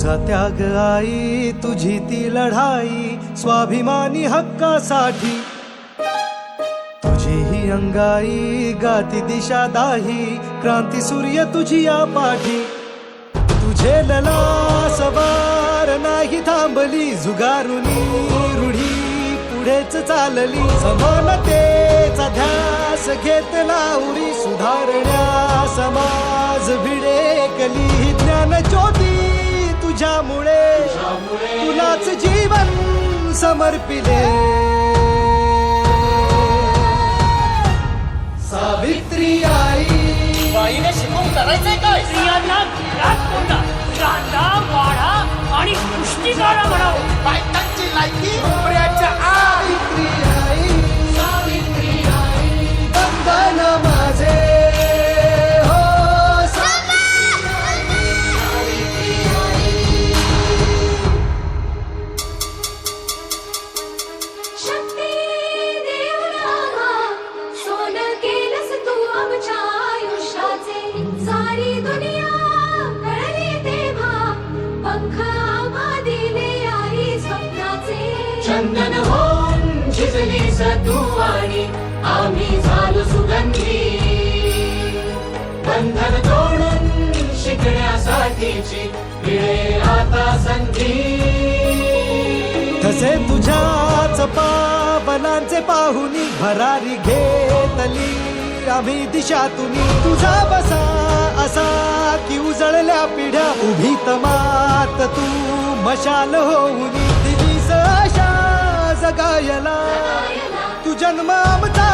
तुझा त्याग आई, तुझी ती लढाई स्वाभिमानी हक्कासाठी, तुझी ही अंगाई गाती दिशा दाही, क्रांती सूर्य तुझी या पाठी. तुझे लला सवार नाही थांबली, जुगारुनी रूढी पुढेच चालली. समानतेचा ध्यास घेतला उरी, सुधारण्या समाज भिडेकली. ज्ञान ज्योती तुझ्यामुळे तुलाच जीवन समर्पिले. सावित्री आई, बाईने शिकवून करायचंय काय? स्त्रियांना घरात कोंडा, कांदा वाढा आणि पुष्टिकारा म्हणावं. बायकांची लायकी नोकऱ्याच्या आत. सावित्री आई, वंदन माझे हो. शक्ती देवना सोनं केलंस तू आमच्या आयुष्याचे. सारी दुनिया कळली तेव्हा पंख आम्हा दिले आई स्वप्नाचे. चंदन होऊन झिजलीस तू आणि आम्ही झालो सुगंधी. बंधन तोडून शिकण्यासाठीची मिळे आता संधी. तसे तुझ्याच पावलांचे पाहुनी भरारी घेतली आम्ही दिशा तुम्ही. तुझा बसा असा की उजळल्या पिढ्या, उभी तमात तू मशाल होऊनी. दिलीस आशा जगायला, तू जन्म आमचा